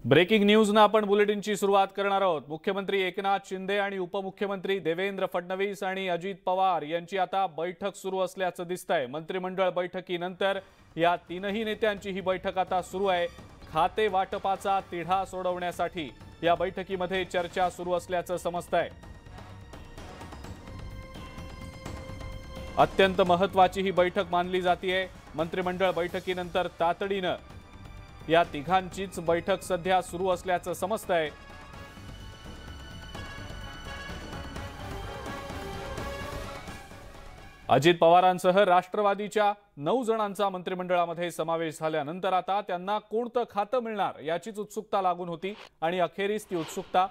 Breaking news आपण बुलेटिनची सुरुवात करणार आहोत। मुख्यमंत्री एकनाथ शिंदे आणि उपमुख्यमंत्री देवेंद्र फडणवीस आणि अजित पवार यांची आता बैठक सुरू असल्याचं दिसतंय। मंत्रिमंडळ बैठकीनंतर या तीनही नेत्यांची ही बैठक आता सुरू आहे। खाते वाटपाचा तिढा सोडवण्यासाठी या बैठकीमध्ये चर्चा सुरू असल्याचं समजतंय। अत्यंत महत्त्वाची ही बैठक मानली जाते। मंत्रिमंडळ बैठकीनंतर तातडीने या तिघांचीच बैठक सध्या सुरू असल्याचं समजतंय। अजित पवारांसह राष्ट्रवादीच्या 9 जणांचा मंत्रिमंडळामध्ये समावेश झाल्यानंतर आता त्यांना कोणतं खातं मिळणार याचीच उत्सुकता लागून होती आणि अखेरीस ती उत्सुकता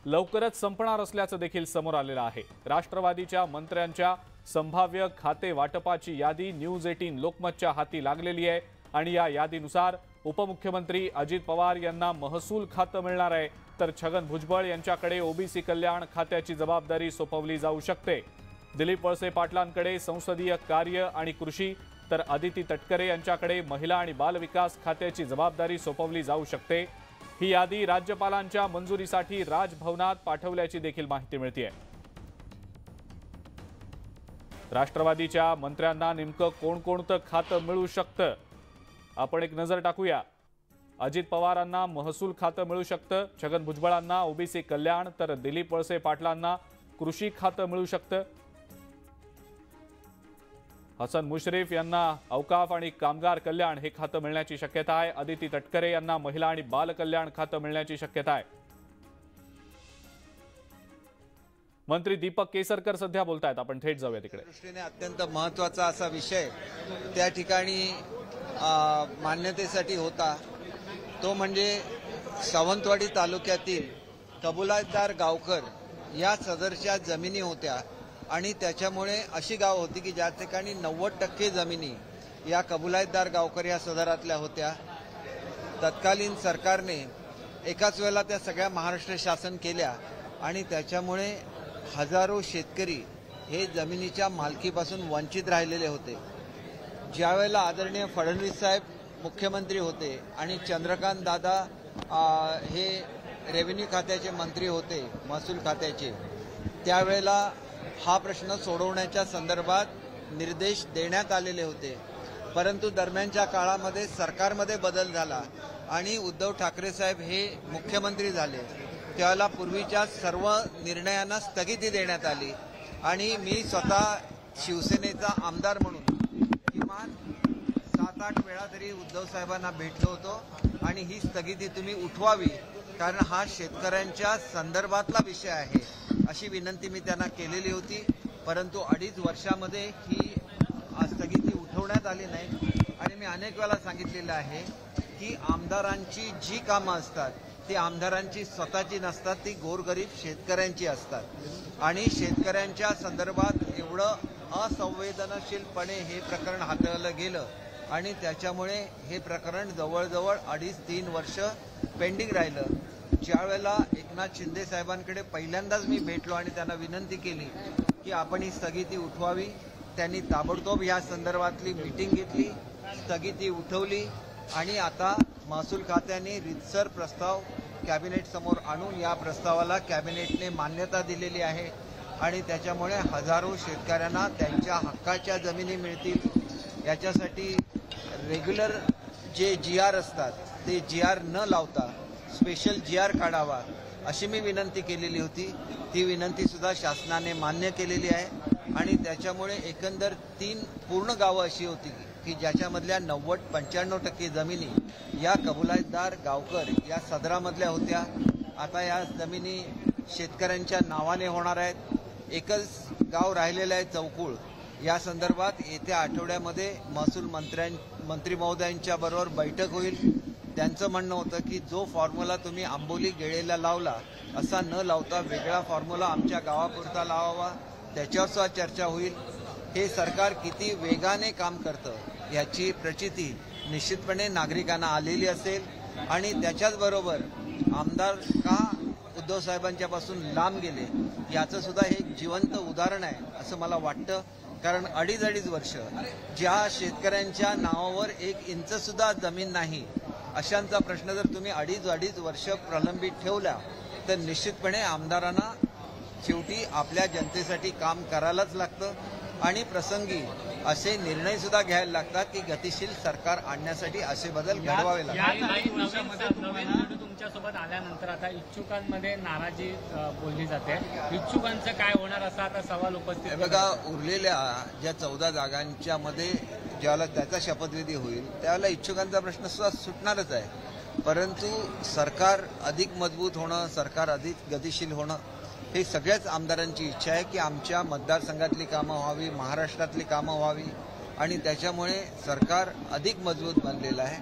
लवकरच संपणार असल्याचं देखील समोर आलेलं आहे। राष्ट्रवादीच्या मंत्र्यांच्या संभाव्य खाते वाटपाची यादी न्यूज 18 लोकमतच्या हाती लागलेली आहे आणि या यादीनुसार उपमुख्यमंत्री अजित पवार यांना महसूल खातं मिळणार आहे, तर छगन भुजबळ यांच्याकडे ओबीसी कल्याण खात्याची जबाबदारी सोपवली जाऊ शकते। दिलीप वळसे पाटलांकडे संसदीय कार्य आणि कृषी, तर अदिती तटकरे यांच्याकडे महिला आणि बाल विकास खात्याची जबाबदारी सोपवली जाऊ शकते। ही यादी राज्यपालांच्या मंजुरीसाठी राजभवनात पाठवल्याची देखील माहिती मिळते। राष्ट्रवादीच्या मंत्र्यांना नेमकं कोणकोणतं खातं मिळू शकतं आपण एक नजर टाकूया। अजित पवारांना महसूल खातं मिळू शकतं, छगन भुजबळांना ओबीसी कल्याण, तर दिलीप वळसे पाटलांना कृषी खातं मिळू शकतं। हसन मुश्रीफ यांना औकाफ आणि कामगार कल्याण हे खातं मिळण्याची शक्यता आहे। अदिती तटकरे यांना महिला आणि बाल कल्याण खातं मिळण्याची शक्यता आहे। मंत्री दीपक केसरकर सध्या बोलतायत, आपण थेट जाऊया तिकडे। दृष्टीने अत्यंत महत्त्वाचा असा विषय त्या ठिकाणी मान्यतेसाठी होता, तो म्हणजे सावंतवाडी तालुक्यातील कबुलातदार गावकर या सदरच्या जमिनी होत्या आणि त्याच्यामुळे अशी गाव होती की ज्या ठिकाणी 90% जमिनी या कबुलातदार गावकर या सदरातल्या होत्या। तत्कालीन सरकारने एकाच वेळेला त्या सगळ्या महाराष्ट्र शासन केल्या आणि त्याच्यामुळे हजारो शेतकरी हे जमिनीच्या मालकीपासून वंचित राहिलेले होते। ज्यावेळेला आदरणीय फडणवीस साहेब मुख्यमंत्री होते आणि चंद्रकांत दादा हे रेव्हेन्यू खात्याचे मंत्री होते, महसूल खात्याचे, त्यावेळेला हा प्रश्न सोडवण्याच्या संदर्भात निर्देश देण्यात आलेले होते। परंतु दरम्यानच्या काळामध्ये सरकारमध्ये बदल झाला आणि उद्धव ठाकरे साहेब हे मुख्यमंत्री झाले, त्यावेळेला पूर्वीच्या सर्व निर्णयांना स्थगिती देण्यात आली आणि मी स्वतः शिवसेनेचा आमदार म्हणून किमान 7-8 वेळा तरी उद्धव साहेबांना भेटलो होतो आणि ही स्थगिती तुम्ही उठवावी, कारण हा शेतकऱ्यांच्या संदर्भातला विषय आहे अशी विनंती मी त्यांना केलेली होती। परंतु 2.5 वर्षामध्ये ही स्थगिती उठवण्यात आली नाही आणि मी अनेक वेळा सांगितलेलं आहे की आमदारांची जी कामं असतात ती आमदारांची स्वतःची नसतात, ती गोरगरीब शेतकऱ्यांची असतात आणि शेतकऱ्यांच्या संदर्भात एवढं असंवेदनशीलपणे हे प्रकरण हाताळलं गेलं आणि त्याच्यामुळे हे प्रकरण जवळजवळ 2.5-3 वर्ष पेंडिंग राहिलं। ज्यावेळेला एकनाथ शिंदे साहेबांकडे पहिल्यांदाच मी भेटलो आणि त्यांना विनंती केली की आपण ही स्थगिती उठवावी, त्यांनी ताबडतोब या संदर्भातली मीटिंग घेतली, स्थगिती उठवली आणि आता महसूल खात्याने रीतसर प्रस्ताव कॅबिनेट समोर आणून या प्रस्तावाला कॅबिनेटने मान्यता दिलेली आहे आणि त्याच्यामुळे हजारो शेतकऱ्यांना त्यांच्या हक्काच्या जमिनी मिळतील। याच्यासाठी रेग्युलर जे GR असतात ते GR न लावता स्पेशल GR काढावा अशी मी विनंती केलेली होती। ती विनंती सुद्धा शासनाने मान्य केलेली आहे आणि त्याच्यामुळे एकंदर 3 पूर्ण गावं अशी होती की ज्याच्यामधल्या 90-95% जमिनी या कबुलातदार गावकर या सदरामधल्या होत्या। आता या जमिनी शेतकऱ्यांच्या नावाने होणार आहेत। एकच गाव राहिलेलं आहे चौकुळ, या संदर्भात येत्या आठवड्यामध्ये महसूल मंत्री महोदयांच्या बरोबर बैठक होईल। त्यांचं म्हणणं होतं की जो फॉर्म्युला तुम्ही आंबोली गेळेला लावला असा न लावता वेगळा फॉर्म्युला आमच्या गावापुरता लावावा, त्याच्यावर सुद्धा चर्चा होईल। हे सरकार किती वेगाने काम करतं याची प्रचिती निश्चितपणे नागरिकांना आलेली असेल आणि त्याच्याचबरोबर आमदार का उद्धव साहेबांच्यापासून लांब गेले याचं सुद्धा हे एक जिवंत उदाहरण आहे असं मला वाटतं। कारण 2.5 वर्ष ज्या शेतकऱ्यांच्या नावावर 1 इंच सुद्धा जमीन नाही अशांचा प्रश्न जर तुम्ही अडीच वर्ष प्रलंबित ठेवला तर निश्चितपणे आमदारांना शेवटी आपल्या जनतेसाठी काम करायलाच लागतं आणि प्रसंगी असे निर्णय सुद्धा घ्यायला लागतात की गतिशील सरकार आणण्यासाठी असे बदल घडवावे लागतात. तुमच्यासोबत आल्यानंतर आता इच्छुकांमध्ये नाराजी बोलली जाते. इच्छुकांचं काय होणार असा आता सवाल उपस्थित बघा, उरलेल्या ज्या 14 जागांच्या मध्ये ज्यावेळेला त्याचा शपथविधी होईल त्यावेळेला इच्छुकांचा प्रश्न सुद्धा सुटणारच आहे. परंतु सरकार अधिक मजबूत होणं, सरकार अधिक गतिशील होणं हे सगळ्याच आमदारांची इच्छा आहे की आमच्या मतदारसंघातली कामं व्हावी, महाराष्ट्रातली कामं व्हावी आणि त्याच्यामुळे सरकार अधिक मजबूत बनलेलं आहे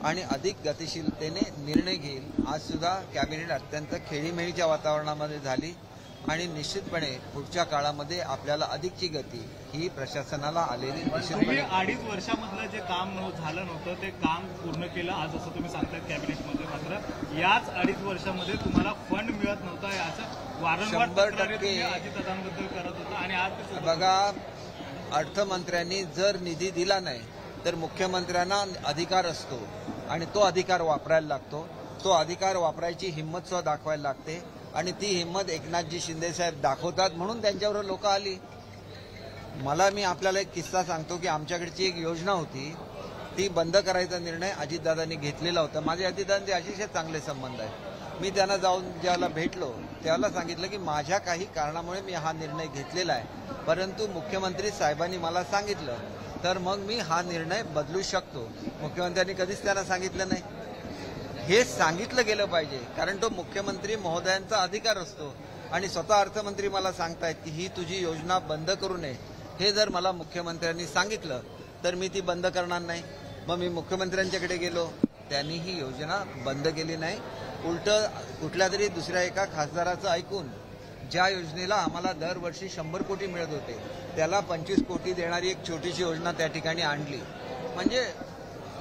आणि अधिक गतिशीलतेने निर्णय घेईल. आज सुद्धा कॅबिनेट अत्यंत खेळीमेळीच्या वातावरणामध्ये झाली आणि निश्चितपणे पुढच्या काळामध्ये आपल्याला अधिकची गती ही प्रशासनाला आलेली निश्चितपणे. 2.5 वर्षामधलं जे काम झालं नव्हतं ते काम पूर्ण केलं आज असं तुम्ही सांगताय कॅबिनेटमध्ये. मात्र याच 2.5 वर्षामध्ये तुम्हाला फंड मिळत नव्हता असं वारंवार 100% अजितदादांबद्दल करत होता आणि आज बघा, अर्थमंत्र्यांनी जर निधी दिला नाही तर मुख्यमंत्र्यांना अधिकार असतो आणि तो अधिकार वापरायला लागतो. तो अधिकार वापरायची हिंमत सुद्धा दाखवायला लागते आणि ती हिंमत एकनाथजी शिंदे साहेब दाखवतात म्हणून त्यांच्यावर लोक आली. मी आपल्याला एक किस्सा सांगतो की आमच्याकडची एक योजना होती ती बंद करायचा निर्णय अजितदादांनी घेतलेला होता. माझे अजितदादांचे अतिशय चांगले संबंध आहेत. मी त्यांना जाऊन ज्याला भेटलो त्याला सांगितलं की माझ्या काही कारणामुळे मी हा निर्णय घेतलेला आहे, परंतु मुख्यमंत्री साहेबांनी मला सांगितलं तर मग मी हा निर्णय बदलू शकतो. मुख्यमंत्र्यांनी कधीच त्यांना सांगितलं नाही. हे सांगितलं गेलं पाहिजे कारण तो मुख्यमंत्री महोदयांचा अधिकार असतो आणि स्वतः अर्थमंत्री मला सांगतायत की ही तुझी योजना बंद करू नये. हे जर मला मुख्यमंत्र्यांनी सांगितलं तर मी ती बंद करणार नाही. मग मी मुख्यमंत्र्यांच्याकडे गेलो, त्यांनी ही योजना बंद केली नाही. उलट कुठल्या तरी दुसऱ्या एका खासदाराचं ऐकून ज्या योजनेला आम्हाला दरवर्षी 100 कोटी मिळत होते त्याला 25 कोटी देणारी एक छोटीशी योजना त्या ठिकाणी आणली. म्हणजे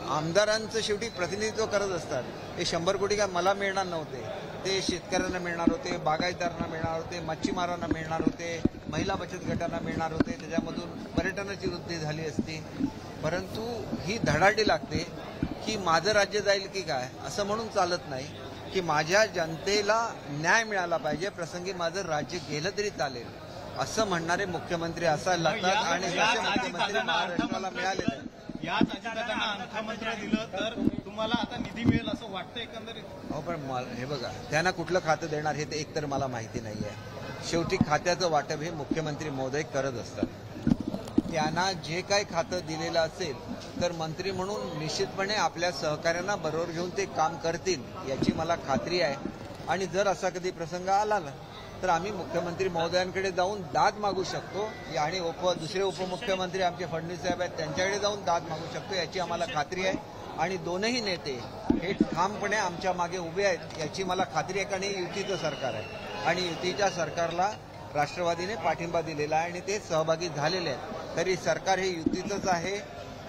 आमदारांचं शेवटी प्रतिनिधित्व करत असतात. हे 100 कोटी काय मला मिळणार नव्हते, ते शेतकऱ्यांना मिळणार होते, बागायतदारांना मिळणार होते, मच्छीमारांना मिळणार होते, महिला बचत गटांना मिळणार होते, त्याच्यामधून पर्यटनाची वृद्धी झाली असती. परंतु ही धडाडी लागते की माझं राज्य जाईल की काय असं म्हणून चालत नाही की माझ्या जनतेला न्याय मिळाला पाहिजे, प्रसंगी माझं राज्य गेलं तरी चालेल असं म्हणणारे मुख्यमंत्री असायला लागतात आणि जसे मुख्यमंत्री महाराष्ट्राला मिळाले नाही. याच अजितदादांना अर्थमंत्री दिलं तर तुम्हाला आता निधी मिळेल असं वाटतं एकंदरीत. हो, पण हे बघा, त्यांना कुठलं खातं देणार हे एकतर मला माहिती नाही आहे. शेवटी खात्याचं वाटप हे मुख्यमंत्री महोदय करत असतात. त्यांना जे काही खातं दिलेलं असेल तर मंत्री म्हणून निश्चितपणे आपल्या सहकाऱ्यांना बरोबर घेऊन ते काम करतील याची मला खात्री आहे. आणि जर असा कधी प्रसंग आला ना तर आम्ही मुख्यमंत्री महोदयांकडे जाऊन दाद मागू शकतो आणि दुसरे उपमुख्यमंत्री आमचे फडणवीस साहेब आहेत त्यांच्याकडे जाऊन दाद मागू शकतो याची आम्हाला खात्री आहे. आणि दोनही नेते हे ठामपणे आमच्या मागे उभे आहेत याची मला खात्री आहे कारण हे युतीचं सरकार आहे आणि युतीच्या सरकारला राष्ट्रवादीने पाठिंबा दिलेला आहे आणि ते सहभागी झालेले आहेत. तरी सरकार हे युतीचंच आहे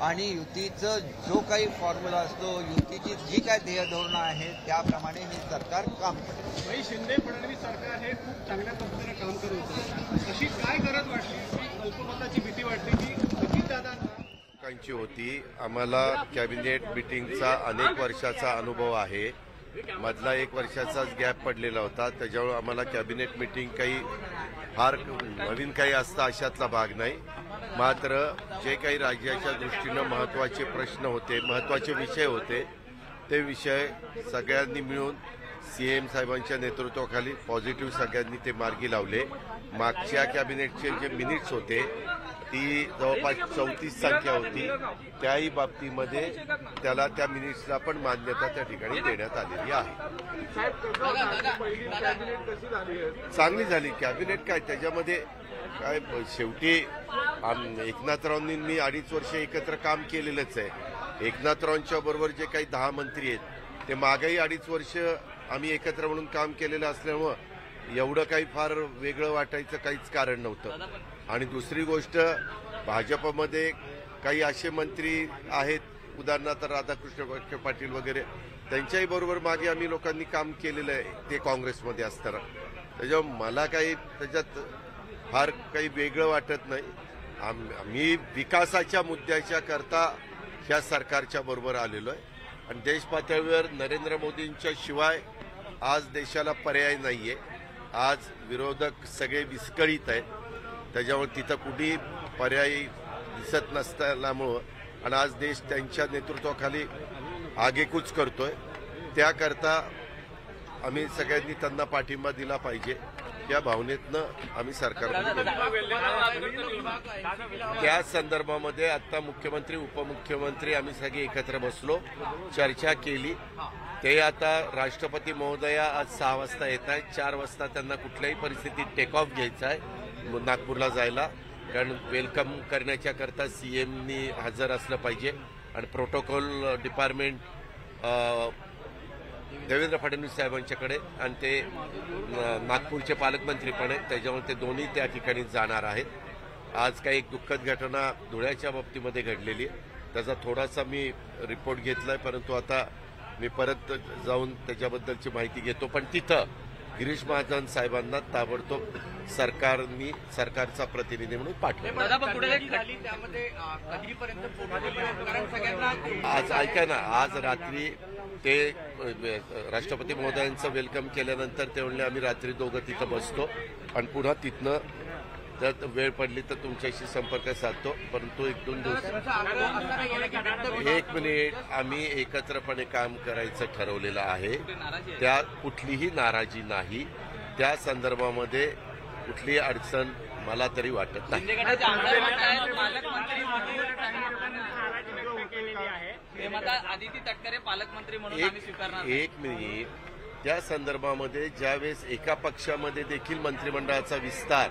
आणि युतीचं जो काही फॉर्म्युला असतो, युतीची जी काही ध्येय धोरणं आहेत त्याप्रमाणे हे सरकार काम करते. शिंदे फडणवीस सरकार हे खूप चांगल्या पद्धतीने काम करत होतं. अशी काय गरज वाटली, अल्पमताची भीती वाटली की अजितदादांची होती. आम्हाला कॅबिनेट मिटिंगचा अनेक वर्षाचा अनुभव आहे. मधला 1 वर्षाचाच गॅप पडलेला होता, त्याच्यामुळे आम्हाला कॅबिनेट मिटिंग काही फार नवीन काही असतं अशातला भाग नाही. मात्र जे काही राज्याच्या दृष्टीनं महत्त्वाचे प्रश्न होते, महत्त्वाचे विषय होते, ते विषय सगळ्यांनी मिळून सीएम साहेबांच्या नेतृत्वाखाली पॉझिटिव्ह सगळ्यांनी ते मार्गी लावले. मागच्या कॅबिनेटचे जे मिनिट्स होते ती जवळपास 34 संख्या होती, त्याही बाबतीमध्ये त्याला त्या मिनिट्सला पण मान्यता त्या ठिकाणी देण्यात आलेली आहे. चांगली झाली कॅबिनेट. काय त्याच्यामध्ये काय शेवटी एकनाथरावांनी मी 2.5 वर्ष एकत्र काम केलेलंच आहे. एकनाथरावांच्या बरोबर जे काही 10 मंत्री आहेत ते मागेही 2.5 वर्ष आम्ही एकत्र म्हणून काम केलेलं असल्यामुळं एवढं काही फार वेगळं वाटायचं काहीच कारण नव्हतं. आणि दुसरी गोष्ट, भाजपमध्ये काही असे मंत्री आहेत, उदाहरणार्थ राधाकृष्ण पाटील वगैरे, त्यांच्याही बरोबर मागे आम्ही लोकांनी काम केलेलं आहे ते काँग्रेसमध्ये असताना. त्याच्यामुळे मला काही त्याच्यात फार काही वेगळं वाटत नाही. आम्ही विकासाच्या मुद्द्याच्या करता ह्या सरकारच्या बरोबर आलेलो आहे आणि देश पातळीवर नरेंद्र मोदींच्या शिवाय आज देशाला पर्याय नाहीये. आज विरोधक सगळे विस्कळीत आहेत, त्याच्यामुळे तिथं कुठेही पर्याय दिसत नसल्यामुळं आणि आज देश त्यांच्या नेतृत्वाखाली आगेकूच करतोय. त्याकरता आम्ही सगळ्यांनी त्यांना पाठिंबा दिला पाहिजे या भावनेतनं आम्ही सरकारमध्ये त्या संदर्भामध्ये आता मुख्यमंत्री उपमुख्यमंत्री आम्ही सगळे एकत्र बसलो, चर्चा केली. ते आता राष्ट्रपती महोदया आज 6 वाजता येत आहेत. 4 वाजता त्यांना कुठल्याही परिस्थितीत टेक ऑफ घ्यायचा आहे नागपूरला जायला, कारण वेलकम करण्याच्या करता सीएमनी हजर असलं पाहिजे आणि प्रोटोकॉल डिपार्टमेंट देवेंद्र फडणवीस साहेबांच्याकडे आणि ते नागपूरचे पालकमंत्री पण आहेत, त्याच्यामुळे ते दोन्ही त्या ठिकाणी जाणार आहेत. आज काही एक दुःखद घटना धुळ्याच्या बाबतीमध्ये घडलेली आहे, त्याचा थोडासा मी रिपोर्ट घेतलाय, परंतु आता मी परत जाऊन त्याच्याबद्दलची माहिती घेतो. पण तिथं गिरीश महाजन साहेबांना ताबडतोब सरकारचा प्रतिनिधी म्हणून पाठवलं. आज ऐका ना, आज रात्री ते राष्ट्रपती महोदयांचं वेलकम केल्यानंतर ते म्हणले आम्ही रात्री दोघं तिथं बसतो आणि पुन्हा तिथनं जर वेळ पडली तर तुमच्याशी संपर्क साधतो. परंतु 1-2 दिवस 1 मिनिट आम्ही एकत्रपणे काम करायचं ठरवलेलं आहे. त्या कुठलीही नाराजी नाही, त्या संदर्भामध्ये कुठलीही अडचण मला तरी वाटत नाही. आदिती तटकरे पालकमंत्री म्हणून आम्ही स्वीकारणार. एक मिनिट, त्या संदर्भामध्ये ज्यावेळेस एका पक्षामध्ये देखील मंत्रिमंडळाचा विस्तार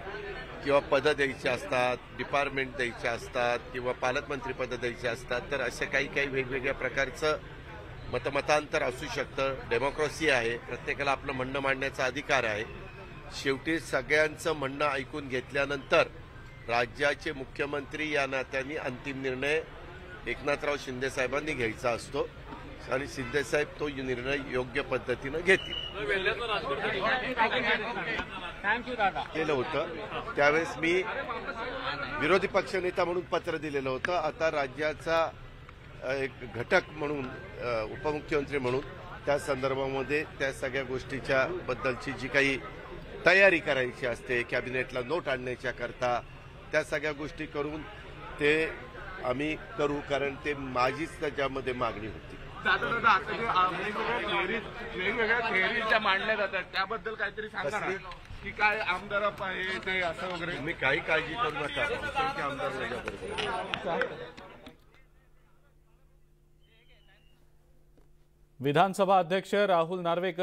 किंवा पदं द्यायची असतात, डिपार्टमेंट द्यायचे असतात किंवा पालकमंत्री पदं द्यायची असतात, तर असे काही वेगवेगळ्या प्रकारचं मतमतांतर असू शकतं. डेमोक्रेसी आहे, प्रत्येकाला आपलं म्हणणं मांडण्याचा अधिकार आहे. शेवटी सगळ्यांचं म्हणणं ऐकून घेतल्यानंतर राज्याचे मुख्यमंत्री या नात्याने अंतिम निर्णय एकनाथराव शिंदे साहेबांनी घ्यायचा असतो आणि शिंदे साहेब तो निर्णय योग्य पद्धतीनं घेतील. केलं होतं त्यावेळेस मी विरोधी पक्षनेता म्हणून पत्र दिलेलं होतं. आता राज्याचा एक घटक म्हणून उपमुख्यमंत्री म्हणून त्या संदर्भामध्ये त्या सगळ्या गोष्टीच्या बद्दलची जी काही तयारी करायची असते, कॅबिनेटला नोट आणण्याच्या करता त्या सगळ्या गोष्टी करून ते आम्ही करू, कारण ते माझीच त्याच्यामध्ये मागणी होती. वेगवेगळ्या थेअरीज ज्या मांडल्या जातात त्याबद्दल काहीतरी सांगा की काय आमदार आहे ते असं वगैरे. तुम्ही काही काळजी करू नका, आमदार माझ्याबरोबर. विधानसभा अध्यक्ष राहुल नार्वेकर